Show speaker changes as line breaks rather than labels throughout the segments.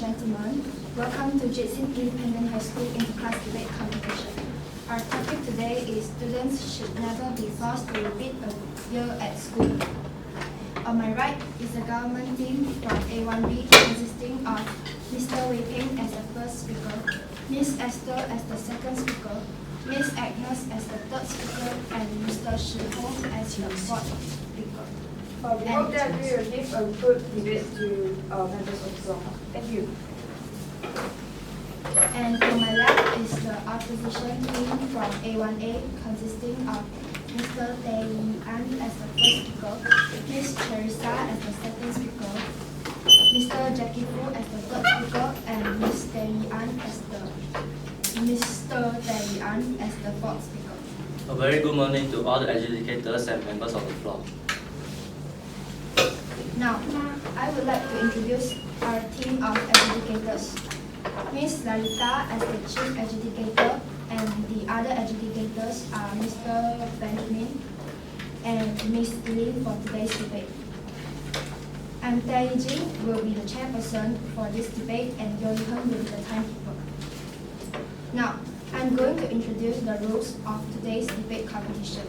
gentlemen, welcome to Jitsin Independent High School Interclass Debate Competition. Our topic today is students should never be forced to repeat a year at school. On my right is the government team from A1B consisting of Mr. Wei Peng as the first speaker, Miss Esther as the second speaker, Miss Agnes as the third speaker, and Mr. Shi Hong as the fourth speaker.
We hope that we will give a good debate to our members also. Thank you.
And to my left is the opposition team from A1A consisting of Mr. Tae Yi-an as the first speaker, Miss Teresa as the second speaker, Mr. Jackie Fu as the third speaker, and Miss Tae Yi-an as Mr. Tae Yi-an as the fourth speaker.
A very good morning to all the educators and members of the floor.
Now, I would like to introduce our team of educators. Miss Larita as the chief educator, and the other educators are Mr. Benjamin and Miss Eileen for today's debate. And Tae Jing will be the chairperson for this debate, and Yo Li-hun will be the timekeeper. Now, I'm going to introduce the rules of today's debate competition.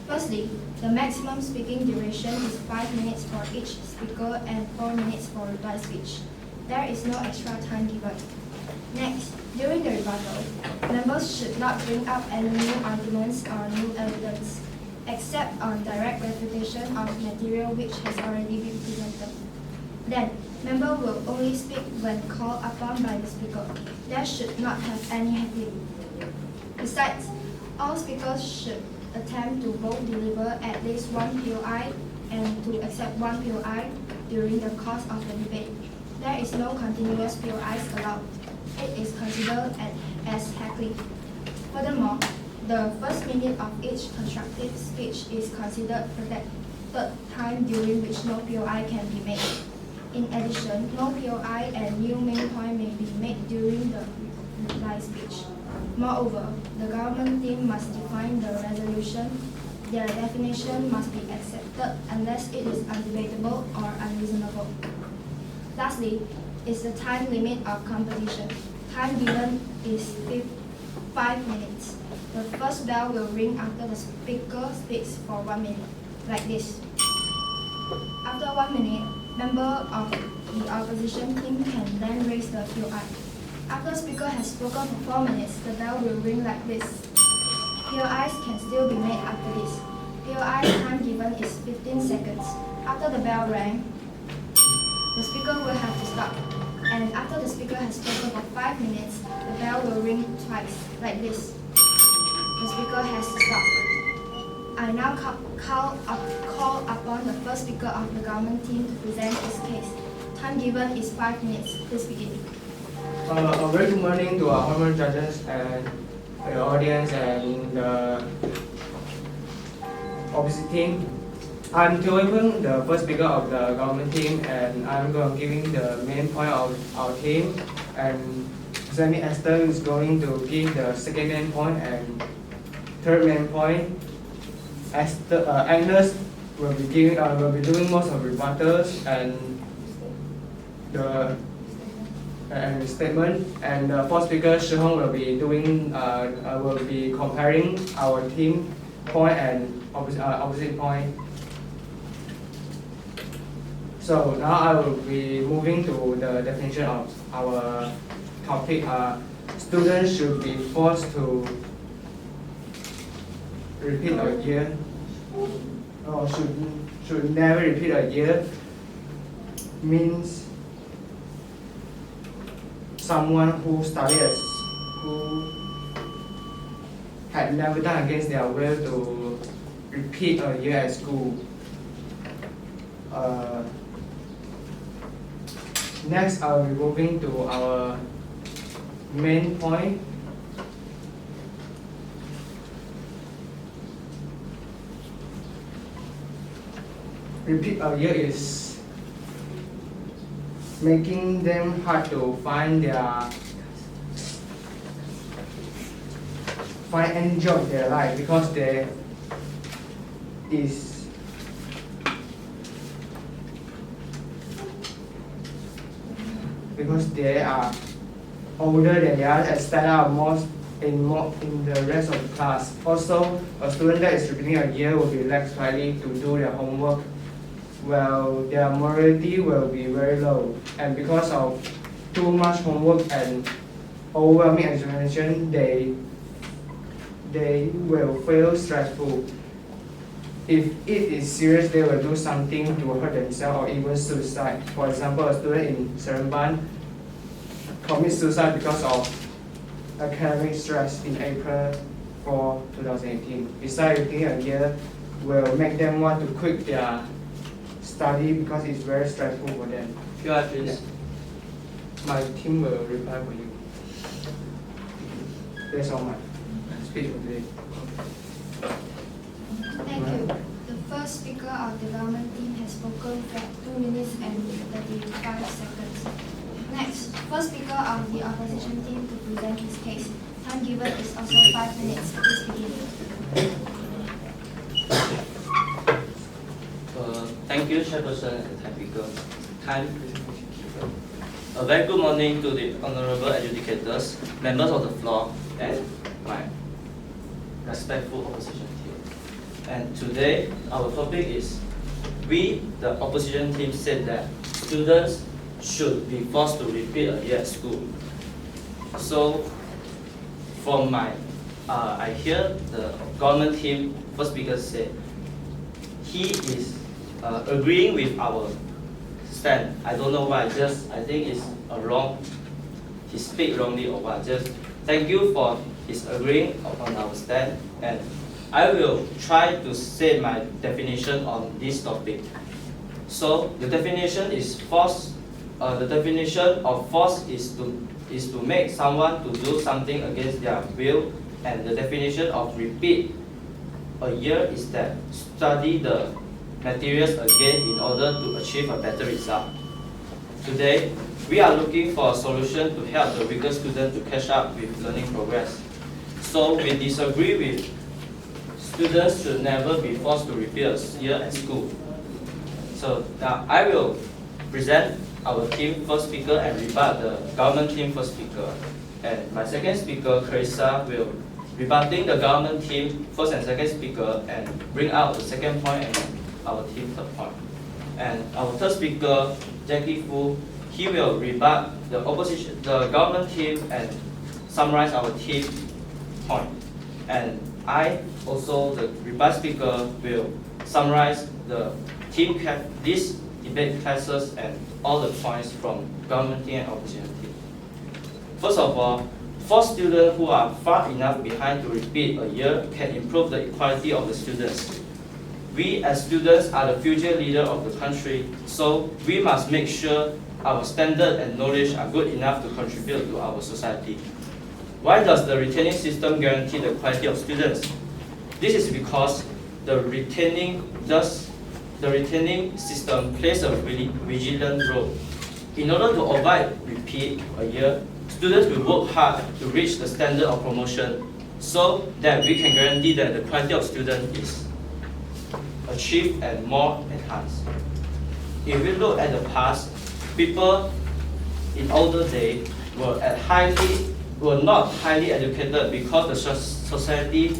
Firstly, the maximum speaking duration is 5 minutes for each speaker and 4 minutes for reply speech. There is no extra time given. Next, during the rebuttal, members should not bring up any new arguments or new evidence, except on direct refutation of material which has already been presented. Then, member will only speak when called upon by the speaker. There should not have any heckling. Besides, all speakers should attempt to both deliver at least one POI and to accept one POI during the course of the debate. There is no continuous POIs allowed. It is considered as heckling. Furthermore, the first minute of each constructive speech is considered protected time during which no POI can be made. In addition, no POI and new main point may be made during the reply speech. Moreover, the government team must define the resolution. Their definition must be accepted unless it is undebatable or unreasonable. Lastly, is the time limit of competition. Time given is 5 minutes. The first bell will ring after the speaker speaks for 1 minute, like this. After 1 minute, member of the opposition team can then raise the POI. After the speaker has spoken for 4 minutes, the bell will ring like this. POIs can still be made after this. POI time given is 15 seconds. After the bell rang, the speaker will have to stop. And after the speaker has spoken for 5 minutes, the bell will ring twice, like this. The speaker has to stop. I now call upon the first speaker of the government team to present his case. Time given is 5 minutes. Please begin.
A very good morning to our honorable judges and the audience and the opposite team. I'm Teo Peng, the first speaker of the government team, and I'm going to giving the main point of our team. And Miss Esther is going to give the second main point and third main point. Agnes will be doing most of the rebuttals and the statement, and the fourth speaker Shi Hong will be comparing our team point and opposite point. So now I will be moving to the definition of our topic. Students should be forced to repeat a year, or should never repeat a year, means someone who had never done against their will to repeat a year at school. Next, I will be moving to our main point. Repeat a year is making them hard to find any job in their life because there is because they are older than the others and stand out more in the rest of the class. Also, a student that is repeating a year will be less likely to do their homework, while their morality will be very low. And because of too much homework and overwhelming examination, they will feel stressful. If it is serious, they will do something to hurt themselves or even suicide. For example, a student in Seremban commits suicide because of academic stress in April 4, 2018. Besides, repeating a year will make them want to quit their study because it's very stressful for them.
QR, please.
My team will reply for you. That's all my speech for today.
Thank you. The first speaker of the government team has spoken for 2 minutes and 35 seconds. Next, first speaker of the opposition team to present his case. Time given is also 5 minutes. Please begin.
Thank you, Chairperson and Time Speaker. A very good morning to the honorable adjudicators, members of the floor, and my respectful opposition team. And today, our topic is, we, the opposition team, said that students should be forced to repeat a year at school. So, from I hear the government team first speaker said he is agreeing with our stand. I don't know why. I think it's wrong. He speak wrongly or what. Just thank you for his agreeing on our stand, and I will try to say my definition on this topic. So the definition is force. The definition of force is to make someone to do something against their will, and the definition of repeat a year is that study the materials again in order to achieve a better result. Today, we are looking for a solution to help the weaker student to catch up with learning progress. So we disagree with students should never be forced to repeat a year at school. So now I will present our team first speaker and rebut the government team first speaker. And my second speaker, Carissa, will rebutting the government team first and second speaker and bring out the second point and our team third point. And our third speaker, Jackie Fu, he will rebut the government team and summarize our team point. And I, also the rebut speaker, will summarize the this debate classes and all the points from government team and opposition team. First of all, for students who are far enough behind to repeat a year can improve the equality of the students. We as students are the future leader of the country, so we must make sure our standard and knowledge are good enough to contribute to our society. Why does the retaining system guarantee the quality of students? This is because the retaining system plays a really vigilant role. In order to avoid repeat a year, students will work hard to reach the standard of promotion so that we can guarantee that the quality of student is achieved and more enhanced. If we look at the past, people in older days were not highly educated because the society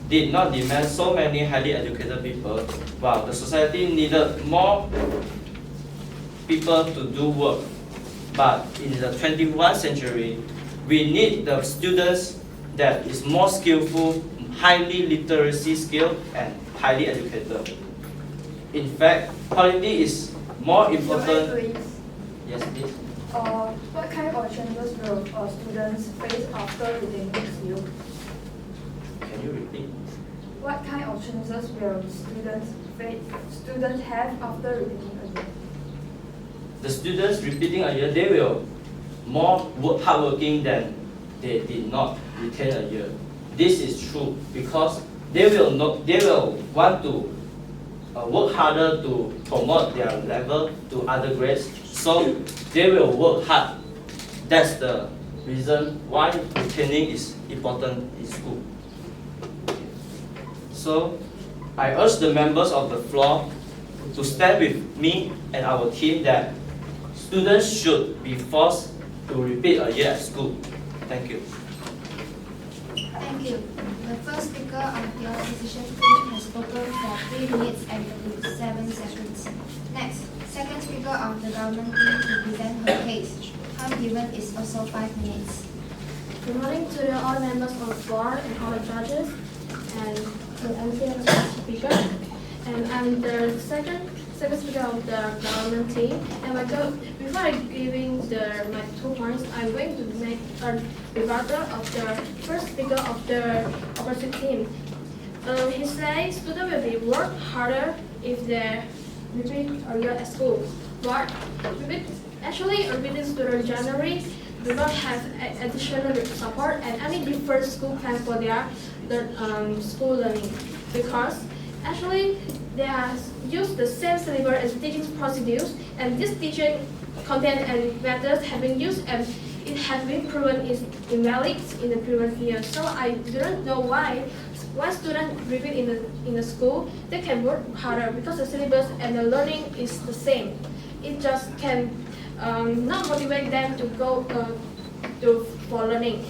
did not demand so many highly educated people, while the society needed more people to do work. But in the 21st century, we need the students that is more skillful, highly literacy skilled, and highly educated. In fact, quality is more important.
Please.
Yes, please.
What kind of challenges will students face after retaining skill?
Can you repeat?
What kind of challenges will students have after retaining a year?
The students repeating a year, they will more hardworking than they did not retain a year. This is true because they will want to work harder to promote their level to other grades. So they will work hard. That's the reason why retaining is important in school. So I urge the members of the floor to stand with me and our team that students should be forced to repeat a year at school? Thank you.
Thank you. The first speaker of the opposition team has spoken for 3 minutes and 57 seconds. Next, second speaker of the government team to present her case. Time given is also 5 minutes.
Good morning to all members of the board and all the judges and the MC and the speaker. And I'm the second speaker of the government team. And before I giving my 2 points, I'm going to make a rebuttal of the first speaker of the opposite team. He says students will be work harder if they repeat a year at school. But actually, repeating student January do not have additional support and any different school plan for their school learning, because actually they are use the same syllabus as teaching procedures, and this teaching content and methods have been used and it has been proven is invalid in the previous year. So I don't know why students repeat in the school. They can work harder because the syllabus and the learning is the same. It just can not motivate them to go for learning.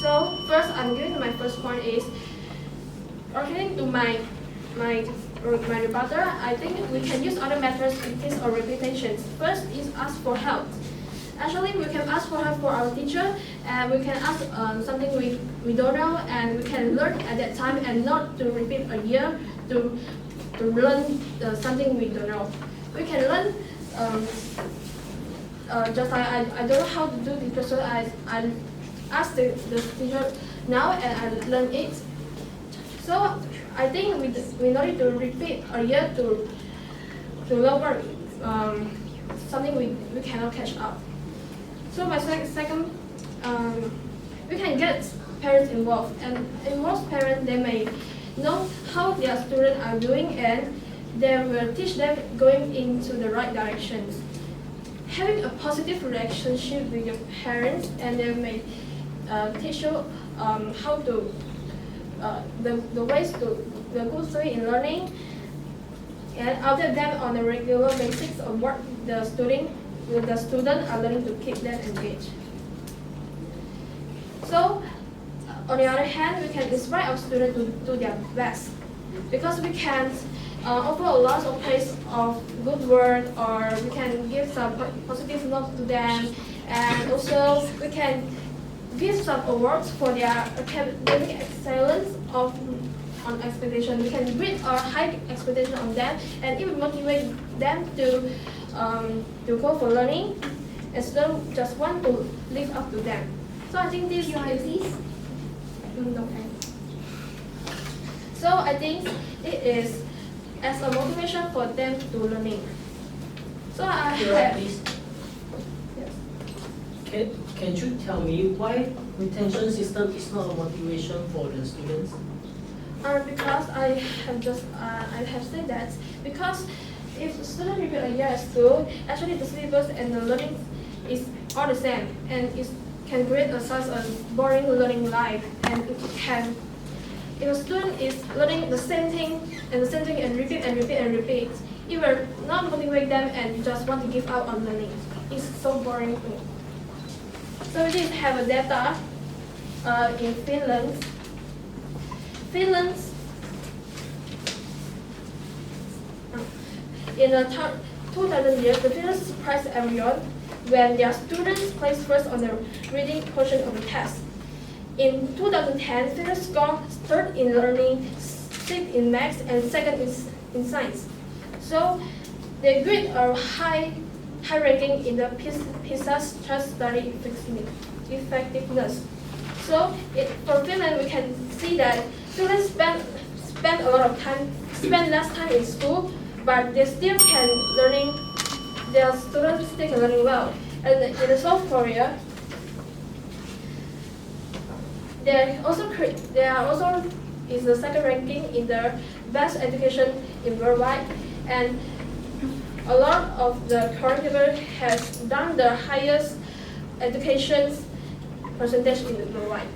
So first, I'm giving my first point is according to my rebuttal. I think we can use other methods in case of repetitions. First is ask for help. Actually, we can ask for help for our teacher, and we can ask something we don't know, and we can learn at that time and not to repeat a year to learn something we don't know. We can learn just like I don't know how to do this, so I ask the teacher now and I learn it. So I think we don't need to repeat a year to learn something we cannot catch up. So my second, we can get parents involved, and involved parents, they may know how their students are doing and they will teach them going into the right directions. Having a positive relationship with your parents, and they may teach you how to the ways to the good way in learning, and update them on a regular basis of what the student are learning to keep them engaged. So, on the other hand, we can inspire our students to do their best, because we can offer a lot of praise of good work, or we can give some positive notes to them, and also we can give some awards for their academic excellence on expectation. We can read our high expectation on them, and even motivate them to go for learning, and students just want to live up to them. So I think this is so I think it is as a motivation for them to learning. So I have.
Please.
Yes.
Can you tell me why retention system is not a motivation for the students?
Because I have said that because if the student repeat a year at school, actually the syllabus and the learning is all the same, and it can create a such a boring learning life, and it can. If a student is learning the same thing and repeat and repeat and repeat, it will not motivate them and you just want to give up on learning. It's so boring. So we did have a data in Finland. In the 2000 years, the Finland surprised everyone when their students placed first on the reading portion of the test. In 2010, Finland scored third in learning, sixth in maths, and second in science. So they grade a high ranking in the PISA stress study effectiveness. So for Finland, we can see that students spend a lot of time, spend less time in school, but they still can learning. Their students still can learning well. And in South Korea, they are also is the second ranking in the best education in worldwide, and a lot of the curriculum has done the highest education percentage in the worldwide.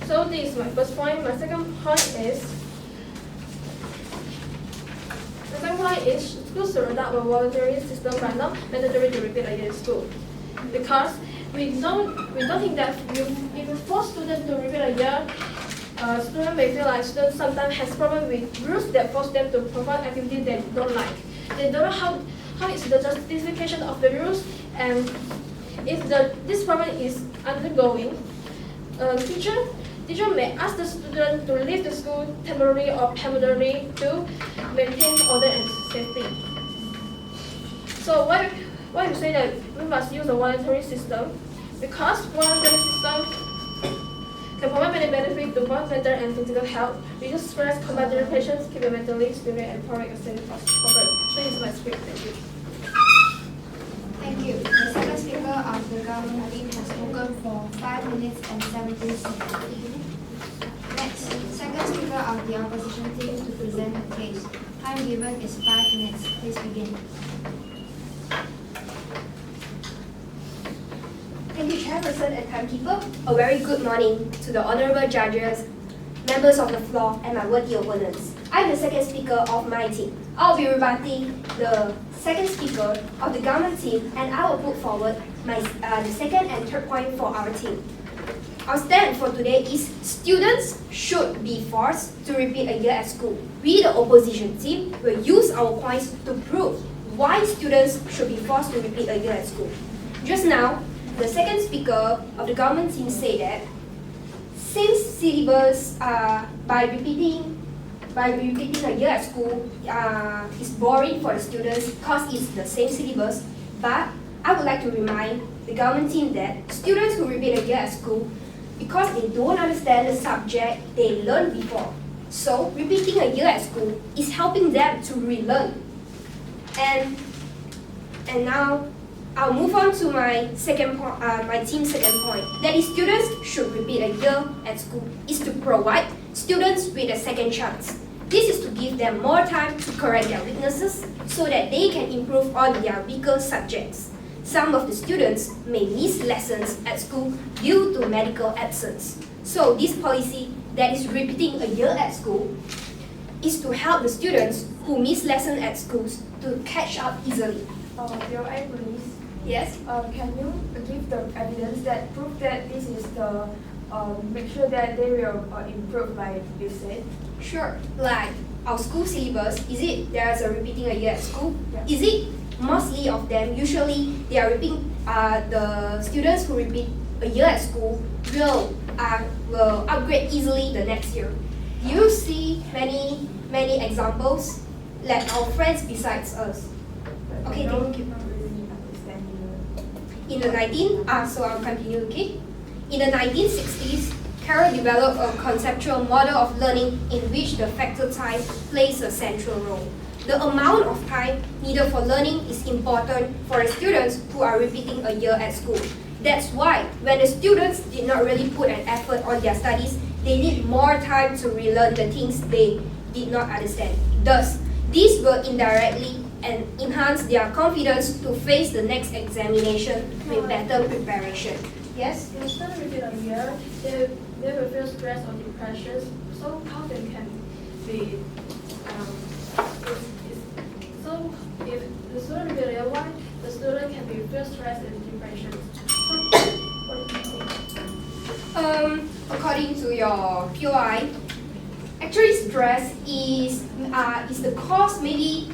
So this is my first point. My second point is The second point is schools should adopt a voluntary system but not mandatory to repeat a year in school. Because we don't think that if you force students to repeat a year, students may feel like students sometimes has problem with rules that force them to perform activities they don't like. They don't know how is the justification of the rules, and if this problem is undergoing, teacher may ask the student to leave the school temporarily or permanently to maintain order and safety. So why we say that we must use a voluntary system? Because voluntary system can provide many benefits to both mental and physical health, reduce stress, combat depression, keep you mentally, spiritually, and provide a sense of purpose. So this is my script. Thank you.
Thank you. The second speaker of the government team has spoken for 5 minutes and 17 seconds. Next, second speaker of the opposition team to present the case. Time given is 5 minutes. Please begin.
Thank you, Chairperson and Timekeeper. A very good morning to the honorable judges, members of the floor, and my worthy opponents. I'm the second speaker of my team. I'll be rebutting the second speaker of the government team, and I will put forward the second and third point for our team. Our stand for today is students should be forced to repeat a year at school. We, the opposition team, will use our points to prove why students should be forced to repeat a year at school. Just now, the second speaker of the government team said that same syllabus by repeating a year at school is boring for the students because it's the same syllabus. But I would like to remind the government team that students who repeat a year at school, because they don't understand the subject they learned before. So repeating a year at school is helping them to relearn. And now I'll move on to my team's second point. That is, students should repeat a year at school is to provide students with a second chance. This is to give them more time to correct their weaknesses so that they can improve on their weaker subjects. Some of the students may miss lessons at school due to medical absence. So this policy that is repeating a year at school is to help the students who miss lessons at schools to catch up easily.
Your Eye, please.
Yes?
Can you give the evidence that prove that this is the make sure that they will improve like you said?
Sure. Like our school syllabus, is it there's a repeating a year at school?
Yeah.
Is it mostly of them? Usually they are repeating. The students who repeat a year at school will upgrade easily the next year. Do you see many examples like our friends besides us? Okay, thank you. In the so I'll continue, okay? In the 1960s, Carroll developed a conceptual model of learning in which the factor time plays a central role. The amount of time needed for learning is important for the students who are repeating a year at school. That's why when the students did not really put an effort on their studies, they need more time to relearn the things they did not understand. Thus, this will indirectly and enhance their confidence to face the next examination with better preparation. Yes?
If students repeat a year, they will feel stress or depression. So how they can be so if the student repeat a year, why the student can be feel stress and depression? So what do you think?
According to your POI, actually stress is the cause maybe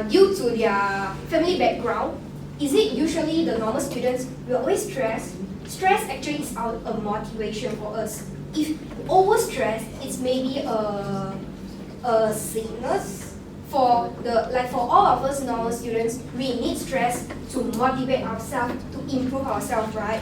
due to their family background. Is it usually the normal students will always stress? Stress actually is a motivation for us. If overstress, it's maybe a sickness. For all of us normal students, we need stress to motivate ourselves, to improve ourselves, right?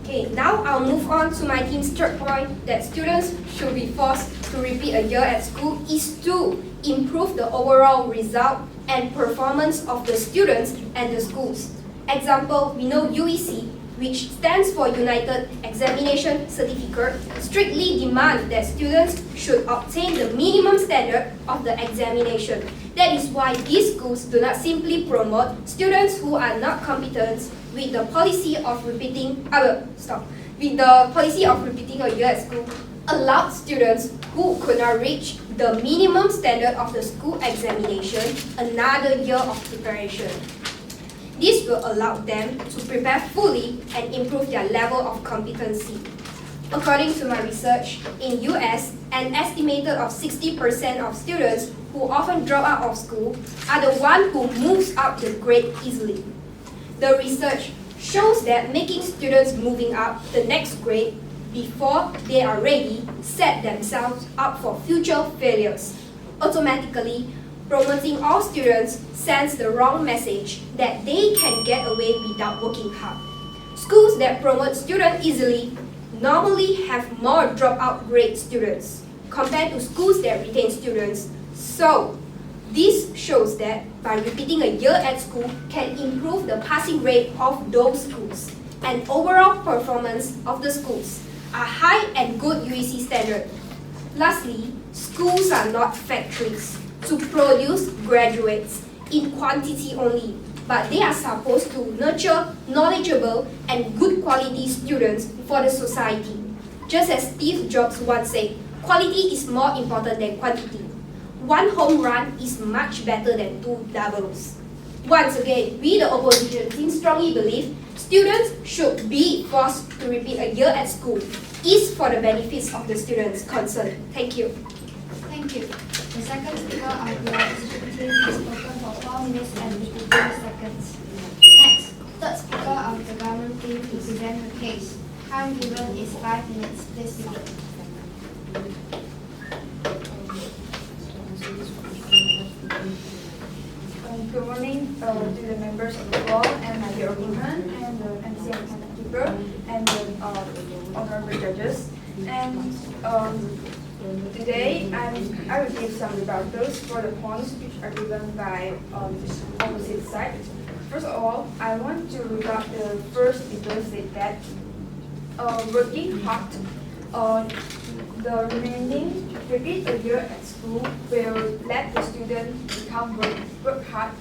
Okay, now I'll move on to my team's third point, that students should be forced to repeat a year at school is to improve the overall result and performance of the students and the schools. Example, we know UEC, which stands for United Examination Certificate, strictly demand that students should obtain the minimum standard of the examination. That is why these schools do not simply promote students who are not competent with the policy of repeating a year at school, allowed students who could not reach the minimum standard of the school examination another year of preparation. This will allow them to prepare fully and improve their level of competency. According to my research, in US, an estimated of 60% of students who often drop out of school are the one who moves up the grade easily. The research shows that making students moving up the next grade before they are ready set themselves up for future failures. Automatically, promoting all students sends the wrong message that they can get away without working hard. Schools that promote students easily normally have more dropout grade students compared to schools that retain students. So, this shows that by repeating a year at school can improve the passing rate of those schools and overall performance of the schools are high and good UEC standard. Lastly, schools are not factories to produce graduates in quantity only, but they are supposed to nurture knowledgeable and good quality students for the society. Just as Steve Jobs once said, quality is more important than quantity. One home run is much better than 2 doubles. Once again, we the opposition team strongly believe students should be forced to repeat a year at school is for the benefits of the students concerned. Thank you.
Thank you. The second speaker of the opposition team has spoken for 4 minutes and 52 seconds. Next, third speaker of the government team to present the case. Time given is 5 minutes. Please begin.
Good morning to the members of the floor and my dear opponent and the MC and timekeeper and the honorable judges. And today I will give some rebuttals for the points which are given by opposite side. First of all, I want to rebut the first speaker said that working hard the remaining repeat a year at school will let the student become work hard,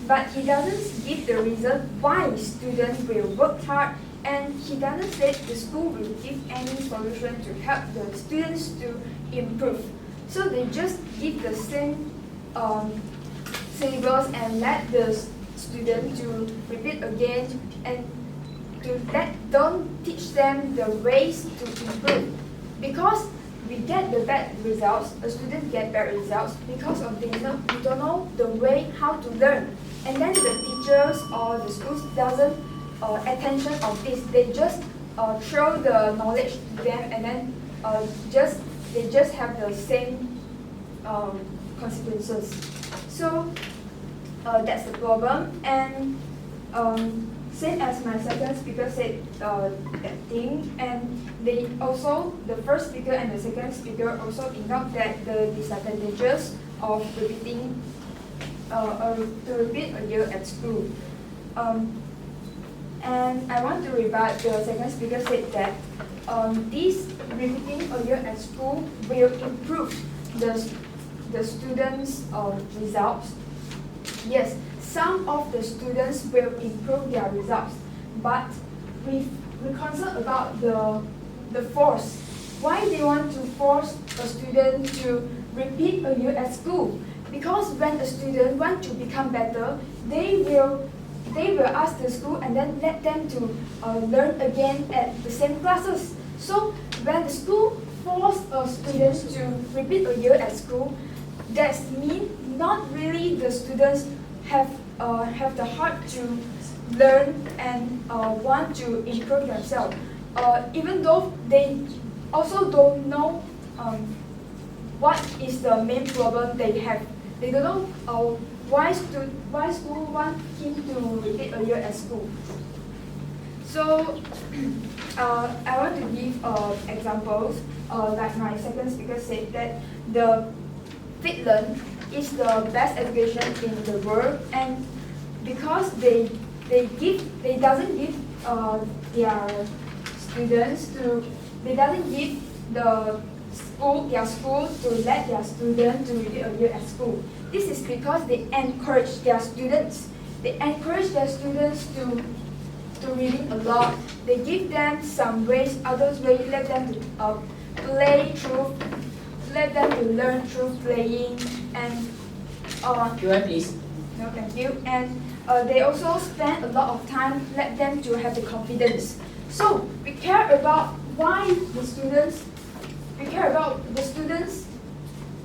but he doesn't give the reason why students will work hard, and he doesn't say the school will give any solution to help the students to improve. So they just give the same syllabus and let the student to repeat again and don't teach them the ways to improve, because we get the bad results, the students get bad results because of we don't know the way how to learn. And then the teachers or the schools doesn't attention of this. They just throw the knowledge to them and then they just have the same consequences. So that's the problem. And same as my second speaker said that thing, and they also, the first speaker and the second speaker also ignored that the disadvantages of repeating to repeat a year at school. And I want to rebut the second speaker said that this repeating a year at school will improve the students' results. Yes, some of the students will improve their results, but we're concerned about the force. Why they want to force a student to repeat a year at school? Because when a student wants to become better, they will ask the school and then let them to learn again at the same classes. So when the school force a student to repeat a year at school, that means not really the students have the heart to learn and want to improve themselves. Even though they also don't know what is the main problem they have. They don't know why school want him to repeat a year at school. So I want to give examples. Like my second speaker said that the Finland is the best education in the world, and because they doesn't give their students to their school to let their students to repeat a year at school. This is because they encourage their students. They encourage their students to reading a lot. They give them some ways, others ways let them play through, let them to learn through playing, and
Joanne, please.
no, thank you. And they also spend a lot of time, let them to have the confidence. So we care about why the students, we care about the students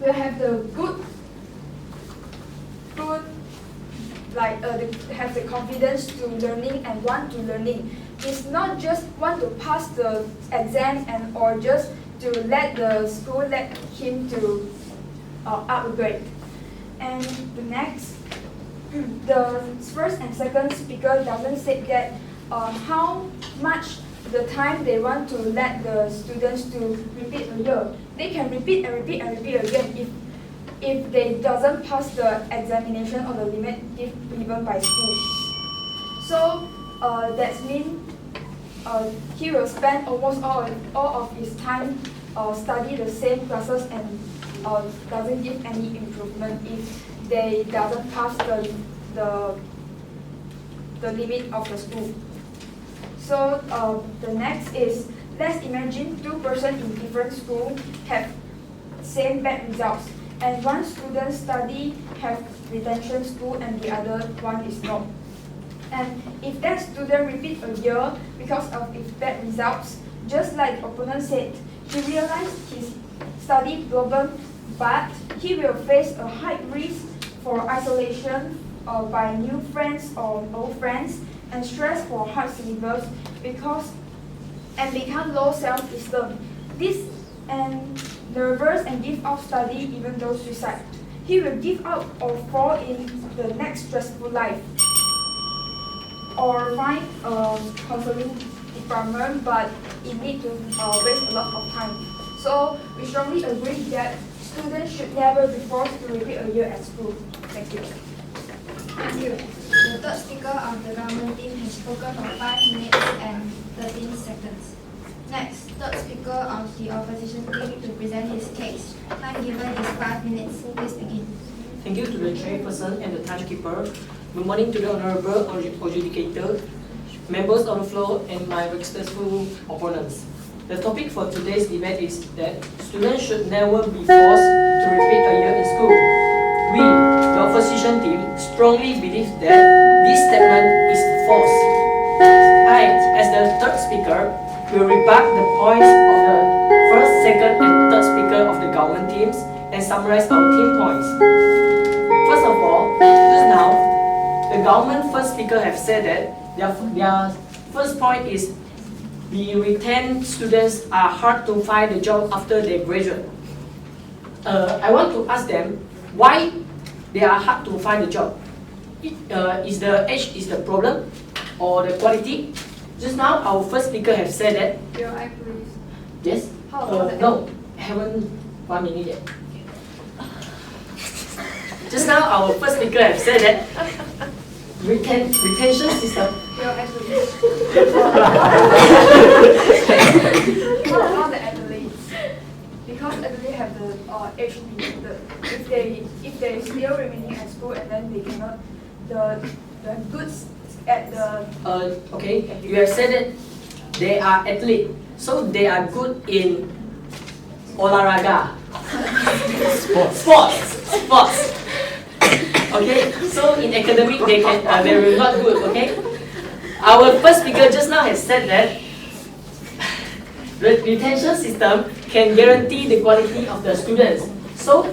will have the good, they have the confidence to learning and want to learning. It's not just want to pass the exam and or just to let the school let him to upgrade. And the next, the first and second speaker doesn't say that how much the time they want to let the students to repeat a year. They can repeat and repeat and repeat again if they doesn't pass the examination or the limit given by school. So that means he will spend almost all of his time study the same classes and doesn't give any improvement if they doesn't pass the limit of the school. So the next is, let's imagine two persons in different school have same bad results, and one student study have retention school and the other one is not. And if that student repeat a year because of his bad results, just like the opponent said, he realized his study problem, but he will face a high risk for isolation by new friends or old friends, and stress for hard syllabus and become low self-esteem. This and nervous and give up study, even though suicide. He will give up or fall in the next stressful life, or find a counseling department, but it need to waste a lot of time. So we strongly agree that students should never be forced to repeat a year at school. Thank you.
Thank you. The third speaker of the government team has spoken for 5 minutes and 13 seconds. Next, third speaker of the opposition team to present his case. Time given is 5 minutes. Please begin.
Thank you to the chairperson and the timekeeper. Good morning to the honorable adjudicator, members of the floor, and my respectful opponents. The topic for today's debate is that students should never be forced to repeat a year in school. We, the opposition team, strongly believe that this statement is false. I, as the third speaker, will rebut the points of the first, second, and third speaker of the government teams and summarize our team points. First of all, just now, the government first speaker have said that their first point is the retained students are hard to find a job after they graduate. I want to ask them why they are hard to find a job. Is the age is the problem or the quality? Just now our first speaker have said that.
Your eye, please.
Yes?
How about the
No, haven't 1 minute yet. Just now our first speaker have said that retention system.
Your eye, please. How about the athletes? Because athletes have the age limited. If they still remaining at school and then they cannot the goods at the
Okay, you have said that they are athlete, so they are good in olahraga. Sports. Okay, so in academic they will not good. Okay, our first speaker just now has said that the retention system can guarantee the quality of the students. So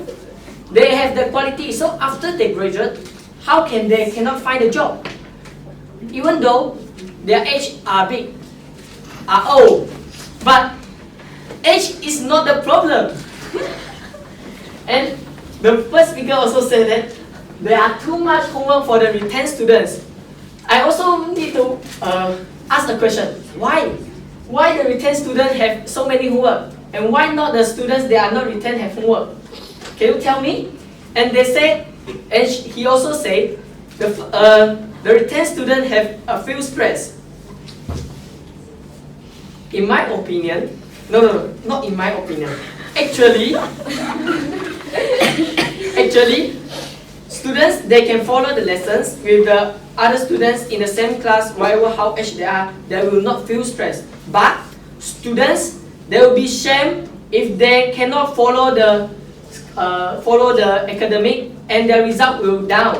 they have the quality. So after they graduate, how can they cannot find a job? Even though their age are big, are old, but age is not the problem. And the first speaker also said that there are too much homework for the retained students. I also need to ask a question. Why? Why the retained students have so many homework? And why not the students that are not retained have homework? Can you tell me? And they said, and he also said, the retained students have a few stress. In my opinion, no, not in my opinion. Actually, students, they can follow the lessons with the other students in the same class, whatever how age they are, they will not feel stressed. But students, they will be shamed if they cannot follow the academic, and their result will down.